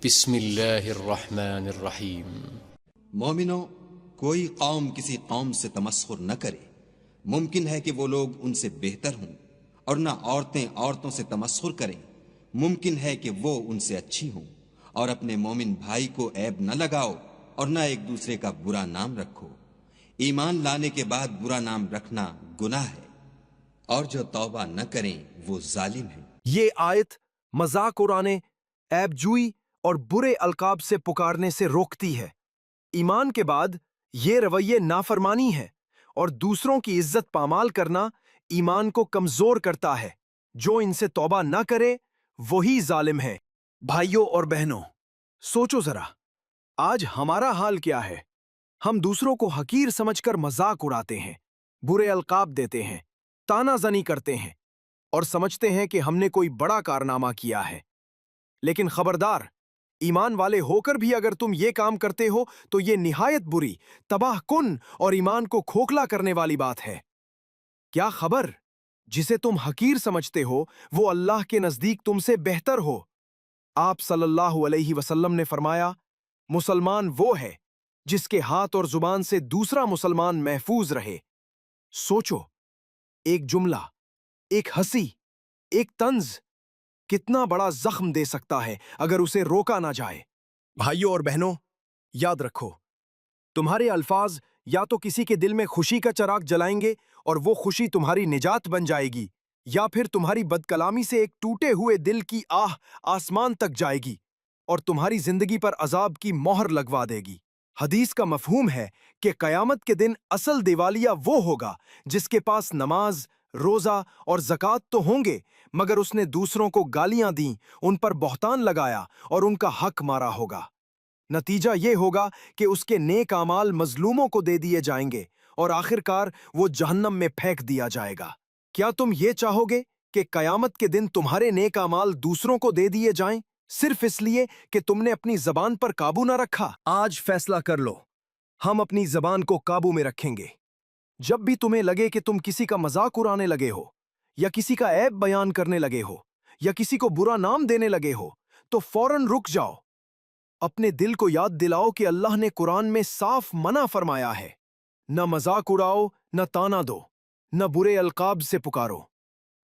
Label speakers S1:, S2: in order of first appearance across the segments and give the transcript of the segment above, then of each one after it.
S1: بسم اللہ الرحمن الرحیم۔
S2: مومنو، کوئی قوم کسی قوم سے تمسخر نہ کرے۔ ممکن ہے کہ وہ لوگ ان سے بہتر ہوں، اور نہ عورتیں عورتوں سے تمسخر کریں۔ ممکن ہے کہ وہ ان سے اچھی ہوں، اور اپنے مومن بھائی کو عیب نہ لگاؤ، اور نہ ایک دوسرے کا برا نام رکھو۔ ایمان لانے کے بعد برا نام رکھنا گناہ ہے، اور جو توبہ نہ کریں وہ ظالم ہیں۔
S3: یہ آیت مذاق اڑانے، عیب جوئی اور برے القاب سے پکارنے سے روکتی ہے۔ ایمان کے بعد یہ رویے نافرمانی ہے، اور دوسروں کی عزت پامال کرنا ایمان کو کمزور کرتا ہے۔ جو ان سے توبہ نہ کرے وہی ظالم ہے۔ بھائیوں اور بہنوں، سوچو ذرا، آج ہمارا حال کیا ہے؟ ہم دوسروں کو حقیر سمجھ کر مذاق اڑاتے ہیں، برے القاب دیتے ہیں، طعنہ زنی کرتے ہیں، اور سمجھتے ہیں کہ ہم نے کوئی بڑا کارنامہ کیا ہے۔ لیکن خبردار، ایمان والے ہو کر بھی اگر تم یہ کام کرتے ہو تو یہ نہایت بری، تباہ کن اور ایمان کو کھوکھلا کرنے والی بات ہے۔ کیا خبر، جسے تم حقیر سمجھتے ہو وہ اللہ کے نزدیک تم سے بہتر ہو۔ آپ صلی اللہ علیہ وسلم نے فرمایا، مسلمان وہ ہے جس کے ہاتھ اور زبان سے دوسرا مسلمان محفوظ رہے۔ سوچو، ایک جملہ، ایک ہنسی، ایک طنز کتنا بڑا زخم دے سکتا ہے اگر اسے روکا نہ جائے۔ بھائیوں اور بہنوں، یاد رکھو، تمہارے الفاظ یا تو کسی کے دل میں خوشی کا چراغ جلائیں گے اور وہ خوشی تمہاری نجات بن جائے گی، یا پھر تمہاری بد کلامی سے ایک ٹوٹے ہوئے دل کی آہ آسمان تک جائے گی اور تمہاری زندگی پر عذاب کی مہر لگوا دے گی۔ حدیث کا مفہوم ہے کہ قیامت کے دن اصل دیوالیہ وہ ہوگا جس کے پاس نماز، روزہ اور زکوٰۃ تو ہوں گے، مگر اس نے دوسروں کو گالیاں دیں، ان پر بہتان لگایا اور ان کا حق مارا ہوگا۔ نتیجہ یہ ہوگا کہ اس کے نیک اعمال مظلوموں کو دے دیے جائیں گے اور آخرکار وہ جہنم میں پھینک دیا جائے گا۔ کیا تم یہ چاہو گے کہ قیامت کے دن تمہارے نیک اعمال دوسروں کو دے دیے جائیں، صرف اس لیے کہ تم نے اپنی زبان پر قابو نہ رکھا؟ آج فیصلہ کر لو، ہم اپنی زبان کو قابو میں رکھیں گے۔ جب بھی تمہیں لگے کہ تم کسی کا مذاق اڑانے لگے ہو، یا کسی کا عیب بیان کرنے لگے ہو، یا کسی کو برا نام دینے لگے ہو، تو فوراً رک جاؤ۔ اپنے دل کو یاد دلاؤ کہ اللہ نے قرآن میں صاف منع فرمایا ہے، نہ مذاق اڑاؤ، نہ طعنہ دو، نہ برے القاب سے پکارو۔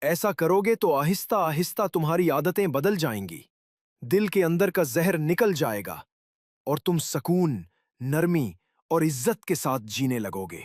S3: ایسا کرو گے تو آہستہ آہستہ تمہاری عادتیں بدل جائیں گی، دل کے اندر کا زہر نکل جائے گا، اور تم سکون، نرمی اور عزت کے ساتھ جینے لگو گے۔